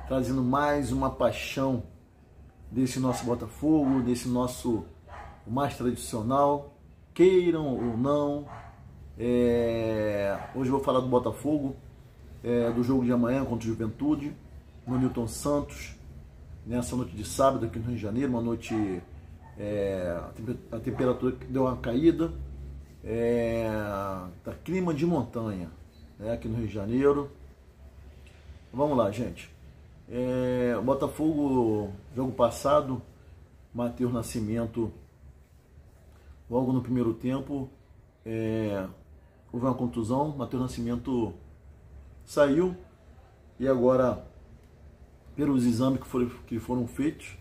trazendo mais uma paixão desse nosso Botafogo, desse nosso mais tradicional, queiram ou não. Hoje eu vou falar do Botafogo, do jogo de amanhã contra o Juventude, no Newton Santos, nessa noite de sábado aqui no Rio de Janeiro, uma noite, a temperatura deu uma caída, tá clima de montanha, aqui no Rio de Janeiro. Vamos lá, gente. O Botafogo, jogo passado, Matheus Nascimento, logo no primeiro tempo, houve uma contusão, Matheus Nascimento saiu e agora, pelos exames que foram feitos,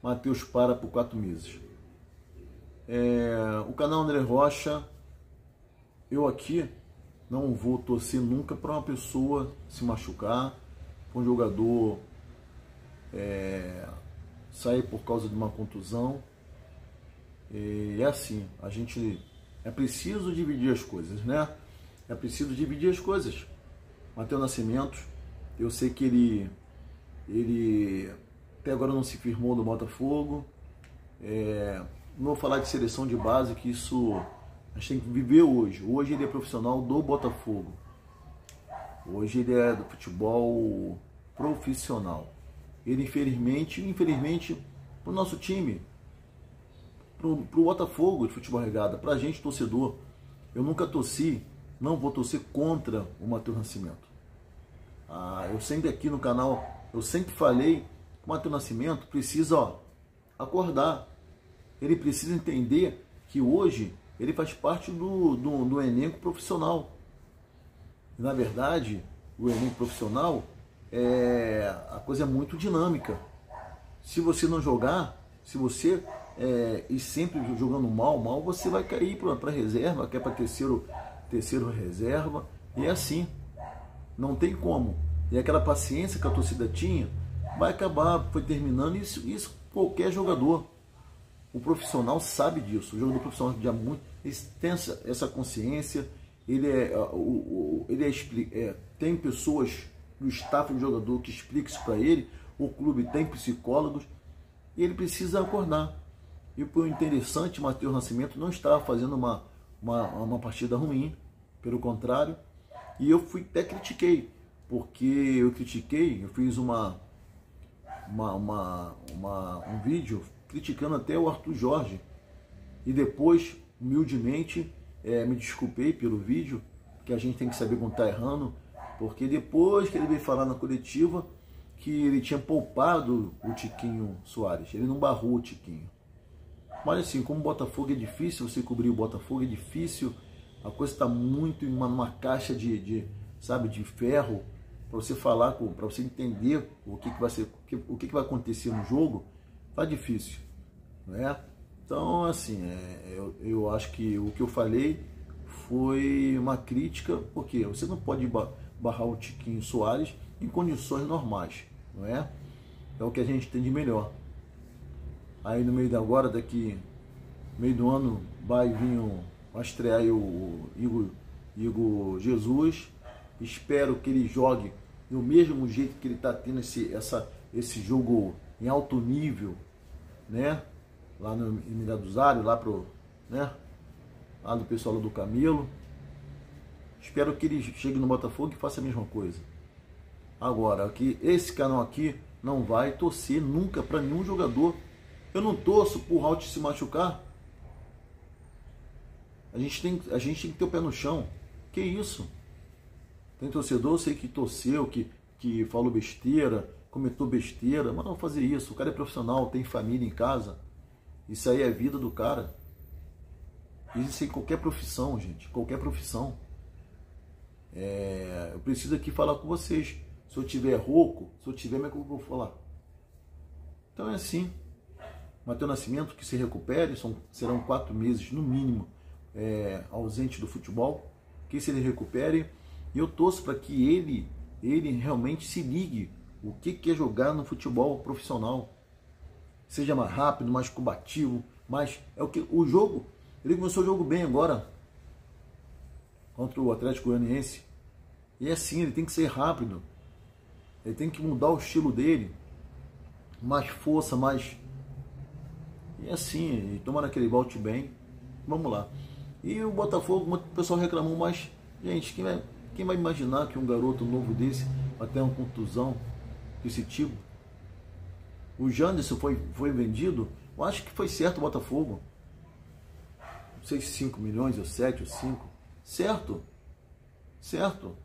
Matheus para por 4 meses. O canal André Rocha, eu aqui não vou torcer nunca para uma pessoa se machucar, para um jogador sair por causa de uma contusão. É assim, a gente é preciso dividir as coisas, né? É preciso dividir as coisas. Matheus Nascimento, eu sei que ele até agora não se firmou no Botafogo. Não vou falar de seleção de base, que isso a gente tem que viver hoje. Hoje ele é profissional do Botafogo. Hoje ele é do futebol profissional. Ele, infelizmente, para o nosso time, para o Botafogo de futebol regada, para a gente torcedor, eu nunca torci, não vou torcer contra o Matheus Nascimento. Eu sempre aqui no canal, eu sempre falei que o Matheus Nascimento precisa acordar. Ele precisa entender que hoje ele faz parte do elenco profissional. E, na verdade, o elenco profissional, a coisa é muito dinâmica. Se você não jogar, se você ir sempre jogando mal, você vai cair para reserva, quer para terceiro reserva, e é assim, não tem como. E aquela paciência que a torcida tinha vai acabar, foi terminando. Isso qualquer jogador, o profissional sabe disso. O jogador profissional já muito tem essa consciência. Tem pessoas do staff do jogador que explicam isso para ele. O clube tem psicólogos e ele precisa acordar. E por interessante, Matheus Nascimento não estava fazendo uma partida ruim, pelo contrário. E eu até critiquei, porque eu fiz um vídeo criticando até o Arthur Jorge. E depois, humildemente, me desculpei pelo vídeo, que a gente tem que saber quando está errando, porque depois que ele veio falar na coletiva que ele tinha poupado o Tiquinho Soares, ele não barrou o Tiquinho. Mas assim, como o Botafogo é difícil, você cobrir o Botafogo é difícil, a coisa está muito em uma caixa de ferro, para você falar, para você entender o que vai acontecer no jogo, tá difícil, né? Então, assim, eu acho que o que eu falei foi uma crítica, porque você não pode barrar o Tiquinho Soares em condições normais, não é? É o que a gente tem de melhor. Aí no meio meio do ano, vai estrear o Igor Jesus. Espero que ele jogue do mesmo jeito que ele está tendo esse jogo em alto nível, né? Lá no Miradozário, lá do pessoal do Camelo. Espero que ele chegue no Botafogo e faça a mesma coisa. Agora, aqui, esse canal aqui não vai torcer nunca para nenhum jogador. Eu não torço por Halt se machucar. A gente tem que ter o pé no chão. Que isso? Tem torcedor, eu sei que torceu, que falou besteira, comentou besteira, mas não fazer isso. O cara é profissional, tem família em casa. Isso aí é a vida do cara. Isso em qualquer profissão, gente. Qualquer profissão. Eu preciso aqui falar com vocês. Se eu tiver rouco, como é que eu vou falar? Então é assim. Matheus Nascimento, que se recupere, serão 4 meses no mínimo ausente do futebol. Que se ele recupere, e eu torço para que ele realmente se ligue o que é jogar no futebol profissional. Seja mais rápido, mais combativo, mas o jogo. Ele começou o jogo bem agora contra o Atlético Goianiense. E é assim, ele tem que ser rápido. Ele tem que mudar o estilo dele. Mais força, mais... E assim, e tomara que ele volte bem. Vamos lá. E o Botafogo, o pessoal reclamou, mas, gente, quem vai imaginar que um garoto novo desse vai ter uma contusão desse tipo? O Janderson foi vendido, eu acho que foi certo o Botafogo. Não sei se 5 milhões, ou 7, ou 5. Certo. Certo.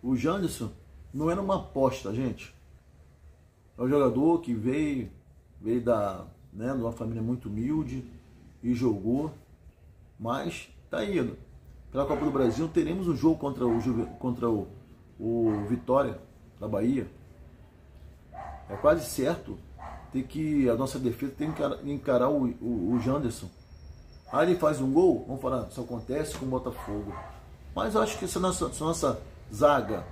O Janderson não era uma aposta, gente. É um jogador que veio de uma família muito humilde e jogou. Mas tá aí. Pela Copa do Brasil teremos um jogo contra o Vitória da Bahia. É quase certo que a nossa defesa tem que encarar o Janderson. Aí ele faz um gol, vamos falar, isso acontece com o Botafogo. Mas eu acho que se a nossa zaga,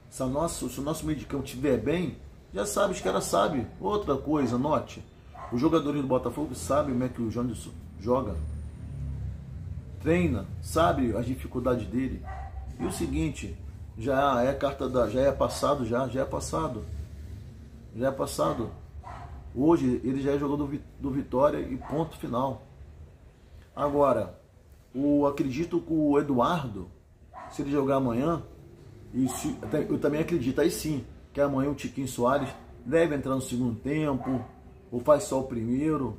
se o nosso meio de campo estiver bem, já sabe, os caras sabem. Outra coisa, note, os jogadores do Botafogo sabem como é que o Janderson joga. Treina, sabe as dificuldades dele. E o seguinte, já é passado. Hoje ele já é jogador do Vitória e ponto final. Agora, acredito que o Eduardo, se ele jogar amanhã, eu também acredito, aí sim, que amanhã o Tiquinho Soares deve entrar no segundo tempo, ou faz só o primeiro,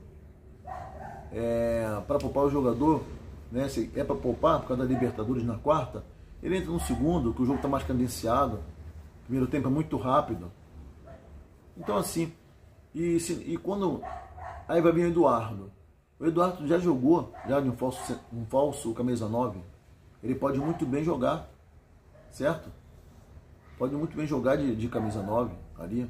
para poupar o jogador, né? Se é para poupar por causa da Libertadores na quarta, ele entra no segundo, que o jogo está mais cadenciado, o primeiro tempo é muito rápido. Então assim, e quando aí vai vir o Eduardo. O Eduardo já jogou de um falso camisa 9. Ele pode muito bem jogar, certo? Pode muito bem jogar de camisa 9 ali.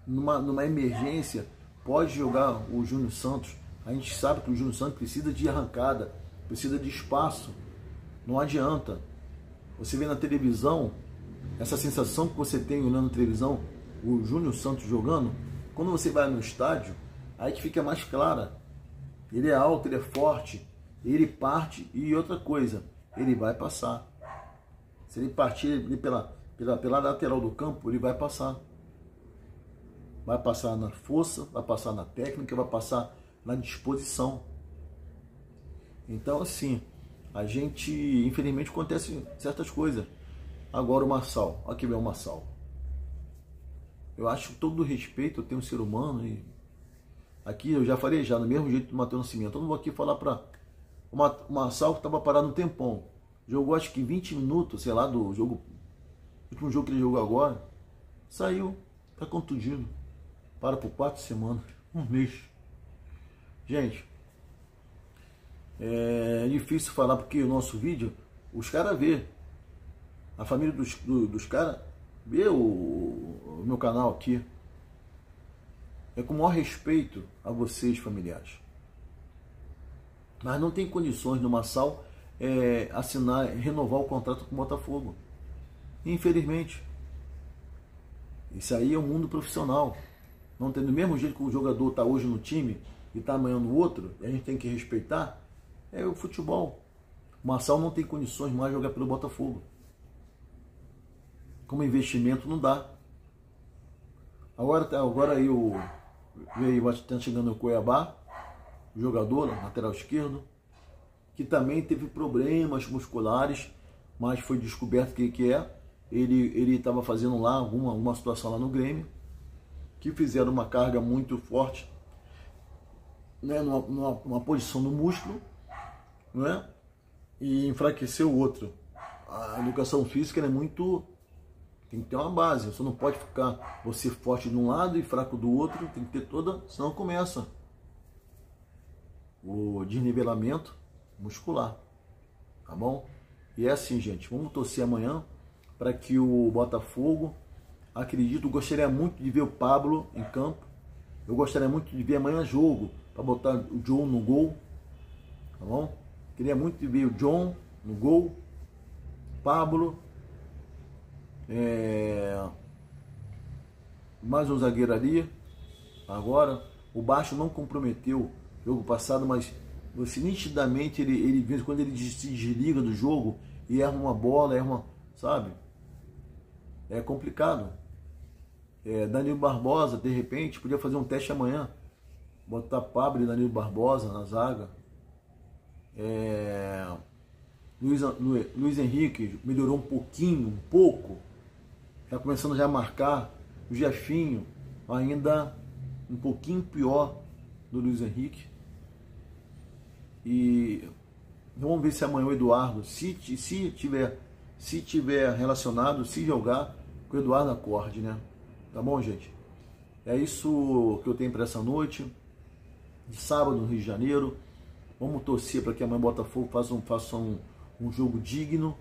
Numa emergência, pode jogar o Júnior Santos. A gente sabe que o Júnior Santos precisa de arrancada, precisa de espaço. Não adianta. Você vê na televisão, essa sensação que você tem olhando na televisão, o Júnior Santos jogando, quando você vai no estádio, aí que fica mais clara. Ele é alto, ele é forte, ele parte, e outra coisa, ele vai passar. Se ele partir pela lateral do campo, ele vai passar. Vai passar na força, vai passar na técnica, vai passar na disposição. Então assim, a gente, infelizmente, acontece certas coisas. Agora o Marçal, aqui vem o Marçal. Eu acho que todo respeito eu tenho um ser humano e aqui eu já falei do mesmo jeito do Matheus Nascimento. Eu não vou aqui falar para o Marçal, que estava parado um tempão. Jogou acho que 20 minutos, sei lá, do jogo, o último jogo que ele jogou agora. Saiu, tá contundido. Para por 4 semanas, um mês. Gente, é difícil falar porque o nosso vídeo, os caras vê. A família dos caras vê o meu canal aqui. É com o maior respeito a vocês, familiares. Mas não tem condições do Marçal renovar o contrato com o Botafogo. Infelizmente. Isso aí é o mundo profissional. Não tem do mesmo jeito que o jogador está hoje no time e está amanhã no outro, e a gente tem que respeitar, é o futebol. O Marçal não tem condições mais de jogar pelo Botafogo. Como investimento não dá. Agora aí está chegando o Cuiabá, o jogador, lateral esquerdo, que também teve problemas musculares, mas foi descoberto que é. Ele estava fazendo lá alguma situação lá no Grêmio, que fizeram uma carga muito forte, né, numa posição do músculo, né, e enfraqueceu o outro. A educação física é muito... Tem que ter uma base, você não pode ficar você forte de um lado e fraco do outro, tem que ter toda, senão começa o desnivelamento muscular, tá bom? E é assim, gente, vamos torcer amanhã para que o Botafogo, gostaria muito de ver o Pablo em campo, eu gostaria muito de ver amanhã jogo, para botar o John no gol, tá bom? Queria muito de ver o John no gol, Pablo, mais um zagueiro ali. Agora, o Baixo não comprometeu o jogo passado, mas você, nitidamente, quando ele se desliga do jogo e erra uma bola, sabe? é complicado. Danilo Barbosa, de repente, podia fazer um teste amanhã. Botar Pablo e Danilo Barbosa na zaga. Luiz Henrique melhorou um pouco. Está começando já a marcar. O Jefinho ainda um pouquinho pior do Luiz Henrique. E vamos ver se amanhã o Eduardo, se tiver relacionado, se jogar, que o Eduardo acorde, né? Tá bom, gente? É isso que eu tenho para essa noite. De sábado no Rio de Janeiro. Vamos torcer para que amanhã o Botafogo faça um jogo digno,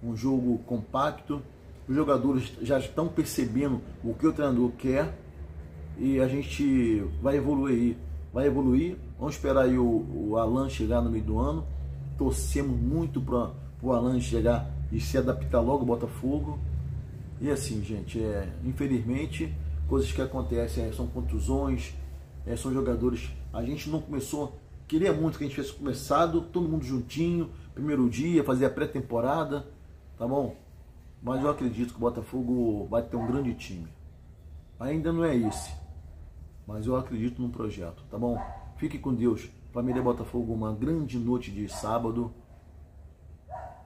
um jogo compacto. Os jogadores já estão percebendo o que o treinador quer e a gente vai evoluir. Vamos esperar aí o Alan chegar no meio do ano. Torcemos muito para o Alan chegar e se adaptar logo ao Botafogo. E assim, gente, infelizmente, coisas que acontecem são contusões, são jogadores. A gente não começou, queria muito que a gente tivesse começado, todo mundo juntinho, primeiro dia, fazer a pré-temporada, tá bom? Mas eu acredito que o Botafogo vai ter um grande time. Ainda não é esse, mas eu acredito no projeto, tá bom? Fique com Deus. Família Botafogo, uma grande noite de sábado.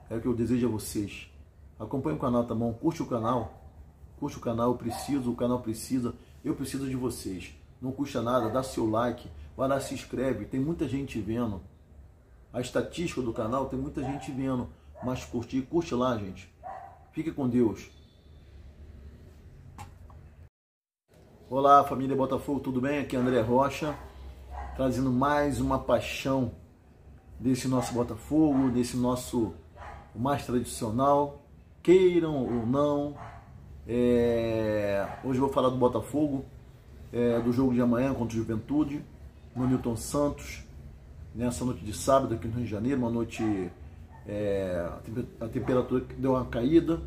É o que eu desejo a vocês. Acompanhe o canal, tá bom? Curte o canal, o canal precisa, eu preciso de vocês. Não custa nada, dá seu like, vai lá, se inscreve, tem muita gente vendo. A estatística do canal tem muita gente vendo, mas curte lá, gente. Fique com Deus. Olá, família Botafogo, tudo bem? Aqui é André Rocha, trazendo mais uma paixão desse nosso Botafogo, desse nosso mais tradicional, queiram ou não. Hoje eu vou falar do Botafogo, do jogo de amanhã contra o Juventude, no Newton Santos, nessa noite de sábado aqui no Rio de Janeiro, uma noite, a temperatura deu uma caída,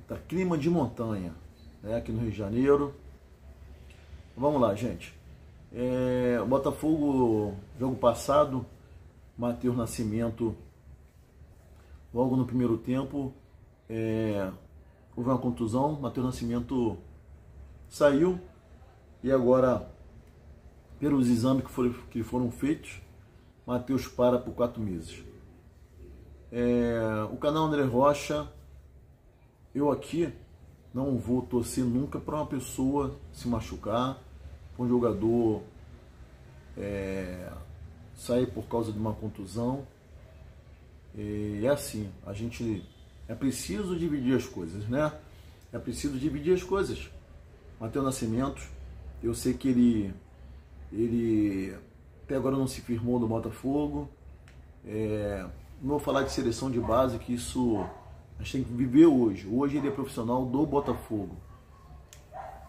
tá clima de montanha, aqui no Rio de Janeiro. Vamos lá, gente. O Botafogo, jogo passado, Matheus Nascimento, logo no primeiro tempo, houve uma contusão, Matheus Nascimento saiu e agora, pelos exames que foram feitos, Matheus para por 4 meses. O canal André Rocha, eu aqui não vou torcer nunca para uma pessoa se machucar, para um jogador sair por causa de uma contusão. Assim, a gente é preciso dividir as coisas, né? É preciso dividir as coisas. Matheus Nascimento, eu sei que ele até agora não se firmou no Botafogo. Não vou falar de seleção de base, que isso a gente tem que viver hoje. Hoje ele é profissional do Botafogo.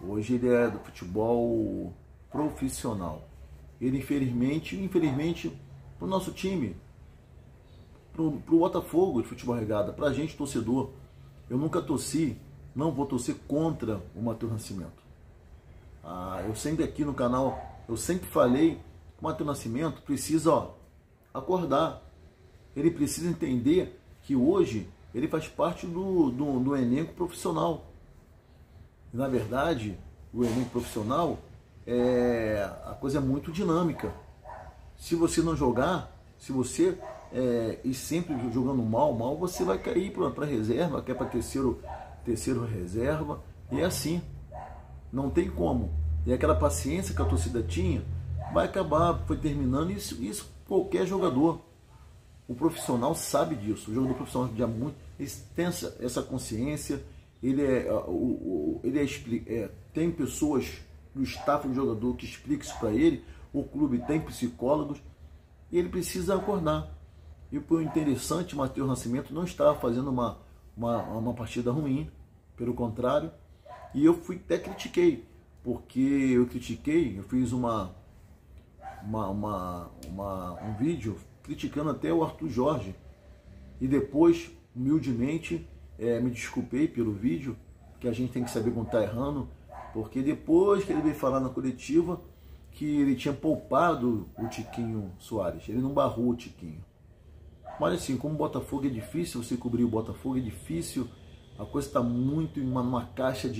Hoje ele é do futebol profissional. Ele, infelizmente, para o nosso time, para o Botafogo de futebol regada, para a gente torcedor, eu nunca torci, não vou torcer contra o Matheus Nascimento. Eu sempre aqui no canal, eu sempre falei que o Matheus Nascimento precisa acordar. Ele precisa entender que hoje ele faz parte do elenco profissional. E, na verdade, o elenco profissional a coisa é muito dinâmica. Se você não jogar, se você ir sempre jogando mal, você vai cair para reserva, quer para terceiro reserva, e é assim, não tem como. E aquela paciência que a torcida tinha vai acabar, foi terminando. Isso qualquer jogador, o profissional sabe disso. O jogador profissional já muito, ele tem essa consciência. Tem pessoas do staff do jogador que explicam isso para ele. O clube tem psicólogos e ele precisa acordar. E por interessante, o Matheus Nascimento não estava fazendo uma partida ruim, pelo contrário. E eu até critiquei, porque eu fiz um vídeo criticando até o Arthur Jorge. E depois, humildemente, me desculpei pelo vídeo, que a gente tem que saber quando está errando, porque depois que ele veio falar na coletiva que ele tinha poupado o Tiquinho Soares, ele não barrou o Tiquinho. Mas assim, como o Botafogo é difícil, você cobrir o Botafogo é difícil, A coisa está muito em uma caixa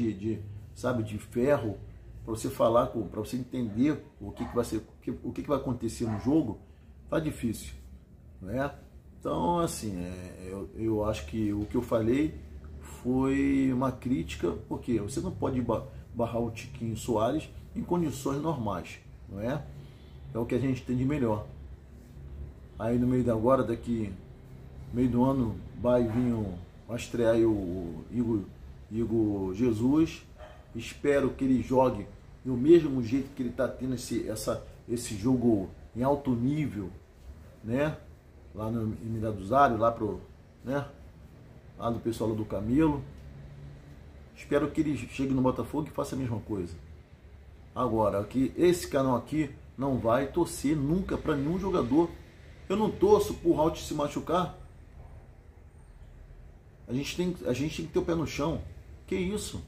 sabe, de ferro, para você falar, para você entender o que vai ser, o que vai acontecer no jogo, tá difícil, né? Então, assim, eu acho que o que eu falei foi uma crítica, porque você não pode barrar o Tiquinho Soares em condições normais, não é? É o que a gente tem de melhor. Aí no meio daqui meio do ano, vai estrear aí o Igor Jesus. Espero que ele jogue do mesmo jeito que ele está tendo esse jogo em alto nível, né? Lá no Miradosário, né? Lá do pessoal do Camilo. Espero que ele chegue no Botafogo e faça a mesma coisa. Agora, que esse canal aqui não vai torcer nunca para nenhum jogador. Eu não torço por Halt se machucar. A gente tem que ter o pé no chão. Que isso?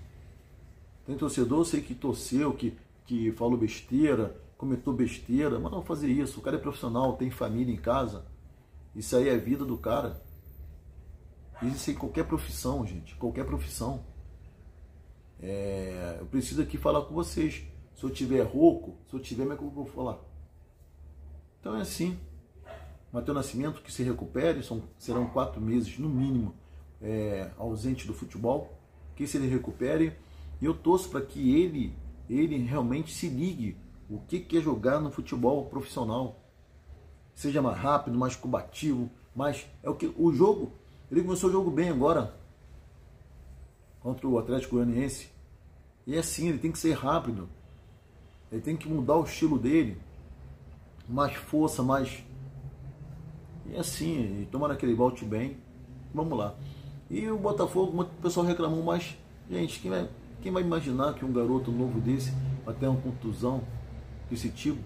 Tem torcedor, eu sei que torceu, que falou besteira, comentou besteira, mas não fazer isso. O cara é profissional, tem família em casa. Isso aí é a vida do cara. Isso em qualquer profissão, gente. Qualquer profissão. Eu preciso aqui falar com vocês. Se eu tiver rouco, se eu tiver, como é que eu vou falar? Então é assim. Matheus Nascimento, que se recupere, serão 4 meses no mínimo ausente do futebol. Que se ele recupere, e eu torço para que ele realmente se ligue o que é jogar no futebol profissional. Seja mais rápido, mais combativo, mais o jogo. Ele começou o jogo bem agora contra o Atlético Goianiense. E assim, ele tem que ser rápido. Ele tem que mudar o estilo dele. Mais força, mais... E assim, tomara que ele volte bem. Vamos lá. E o Botafogo, muito pessoal reclamou, mas, gente, quem vai imaginar que um garoto novo desse vai ter uma contusão desse tipo?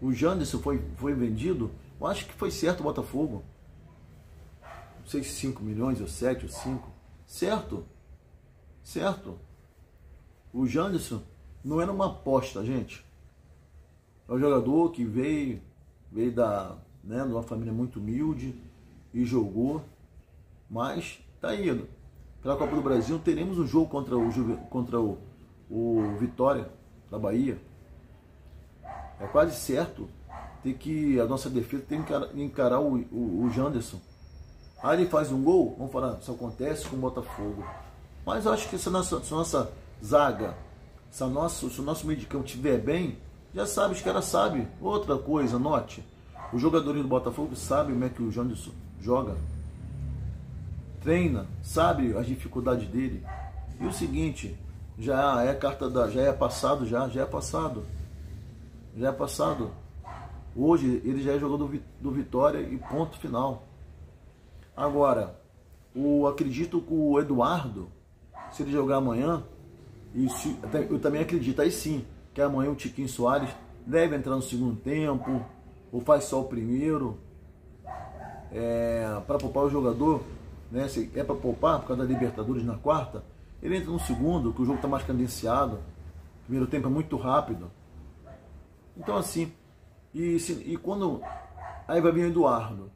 O Janderson foi vendido, eu acho que foi certo o Botafogo. Não sei se 5 milhões, ou 7, ou 5. Certo. Certo. O Janderson não era uma aposta, gente. É um jogador que veio de uma família muito humilde e jogou. Mas tá indo. Pela Copa do Brasil teremos um jogo contra o Vitória da Bahia. É quase certo a nossa defesa tem que encarar o Janderson. Aí ele faz um gol, vamos falar, isso acontece com o Botafogo. Mas eu acho que se a nossa zaga, se o nosso meio de campo estiver bem, já sabe, os caras sabem. Outra coisa, note, os jogadores do Botafogo sabem como é que o Janderson joga. Treina, sabe as dificuldades dele. E o seguinte, já é passado. Hoje ele já é jogador do Vitória e ponto final. Agora, acredito que o Eduardo, se ele jogar amanhã, eu também acredito aí sim, que amanhã o Tiquinho Soares deve entrar no segundo tempo, ou faz só o primeiro, para poupar o jogador, né? Se é para poupar por causa da Libertadores na quarta, ele entra no segundo, que o jogo está mais cadenciado, o primeiro tempo é muito rápido. Então assim, e quando aí vai vir o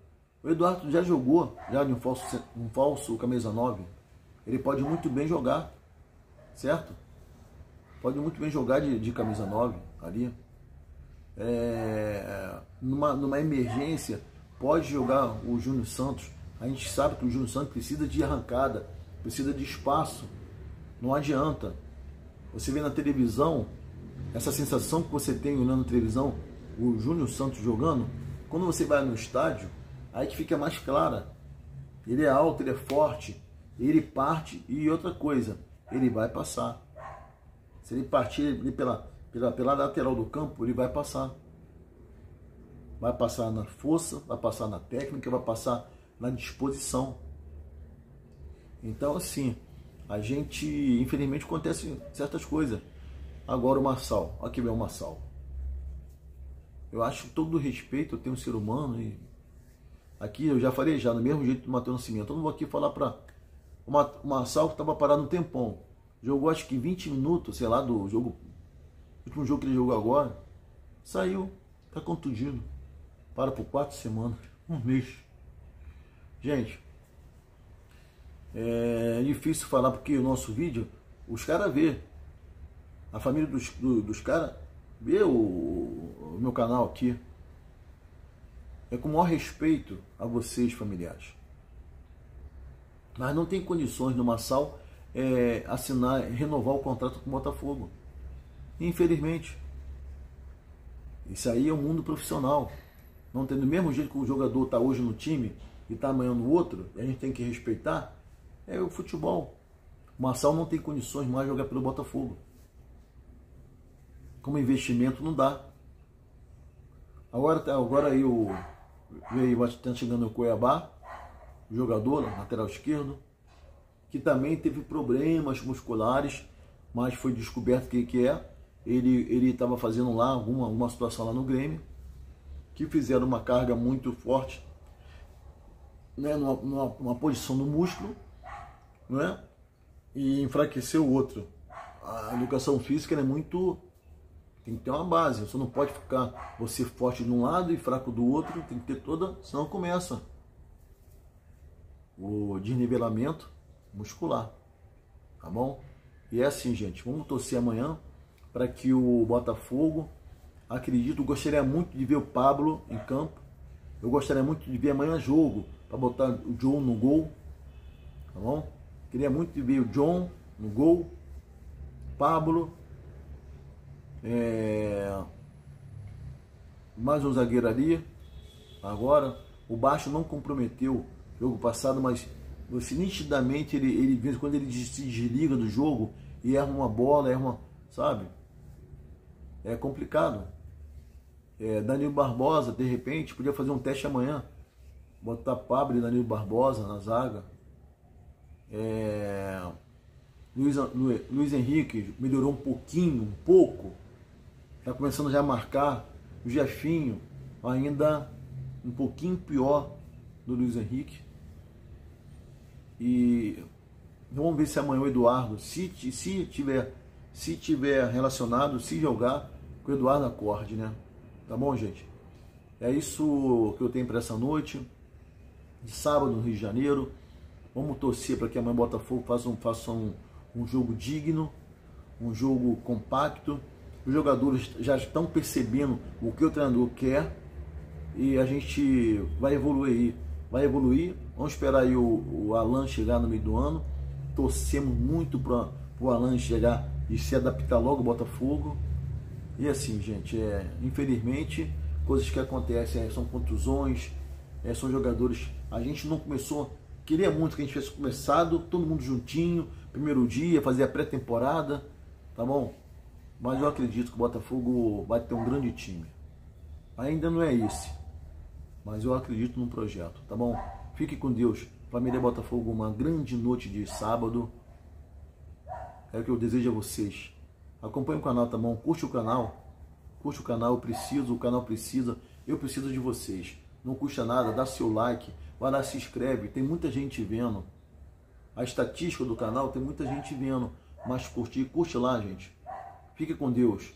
Eduardo já jogou de um falso camisa 9, ele pode muito bem jogar, certo? Pode muito bem jogar de camisa 9 ali. Numa emergência, pode jogar o Júnior Santos. A gente sabe que o Júnior Santos precisa de arrancada, precisa de espaço. Não adianta. Você vê na televisão, essa sensação que você tem olhando na televisão, o Júnior Santos jogando, quando você vai no estádio, aí que fica mais clara. Ele é alto, ele é forte, ele parte, e outra coisa, ele vai passar. Se ele partir ali pela lateral do campo, ele vai passar. Vai passar na força, vai passar na técnica, vai passar na disposição. Então, assim, a gente, infelizmente, acontece certas coisas. Agora o Marçal, aqui vem o Marçal. Eu acho que todo respeito, eu tenho um ser humano, e aqui eu já falei no mesmo jeito do Matheus Nascimento. Eu não vou aqui falar para o Marçal, que estava parado um tempão. Jogou acho que 20 minutos, sei lá, do jogo, o último jogo que ele jogou agora. Saiu, tá contundido. Para por 4 semanas, um mês. Gente, É difícil falar porque o nosso vídeo, os caras vê. A família dos caras vê o meu canal aqui. É com o maior respeito a vocês, familiares. Mas não tem condições no Marçal assinar, renovar o contrato com o Botafogo. Infelizmente. Isso aí é o mundo profissional. Não tem do mesmo jeito que o jogador está hoje no time e está amanhã no outro, e a gente tem que respeitar, é o futebol. O Marçal não tem condições mais de jogar pelo Botafogo. Como investimento não dá. Agora aí está chegando o Cuiabá, o jogador, lateral esquerdo, que também teve problemas musculares, mas foi descoberto que é. Ele estava fazendo lá alguma situação lá no Grêmio, que fizeram uma carga muito forte, né, numa posição do músculo, né, e enfraqueceu o outro. A educação física é muito... Tem que ter uma base, você não pode ficar você forte de um lado e fraco do outro, tem que ter toda, senão começa o desnivelamento muscular, tá bom? E é assim, gente, vamos torcer amanhã para que o Botafogo, gostaria muito de ver o Pablo em campo, eu gostaria muito de ver amanhã jogo, para botar o John no gol, tá bom? Queria muito de ver o John no gol, Pablo, mais um zagueiro ali. Agora, o Baixo não comprometeu o jogo passado, mas você, nitidamente, ele quando ele se desliga do jogo e erra uma bola, sabe? É complicado. Danilo Barbosa, de repente, podia fazer um teste amanhã. Botar Pablo e Danilo Barbosa na zaga. Luiz Henrique melhorou um pouco. Está começando já a marcar. O Jefinho ainda um pouquinho pior do Luiz Henrique. E vamos ver se amanhã o Eduardo, se tiver relacionado, se jogar, com o Eduardo acorde, né? Tá bom, gente? É isso que eu tenho para essa noite de sábado no Rio de Janeiro. Vamos torcer para que amanhã o Botafogo faça um jogo digno, um jogo compacto. Os jogadores já estão percebendo o que o treinador quer e a gente vai evoluir. Vamos esperar aí o Alan chegar no meio do ano. Torcemos muito para o Alan chegar e se adaptar logo ao Botafogo. E assim, gente, infelizmente, coisas que acontecem são contusões, são jogadores. A gente não começou, queria muito que a gente tivesse começado todo mundo juntinho, primeiro dia, fazer a pré-temporada, tá bom? Mas eu acredito que o Botafogo vai ter um grande time. Ainda não é esse, mas eu acredito no projeto, tá bom? Fique com Deus. Família Botafogo, uma grande noite de sábado. É o que eu desejo a vocês. Acompanhe o canal, tá bom? Curte o canal, o canal precisa, eu preciso de vocês. Não custa nada, dá seu like, vai lá, se inscreve, tem muita gente vendo. A estatística do canal tem muita gente vendo, mas curte lá, gente. Fique com Deus.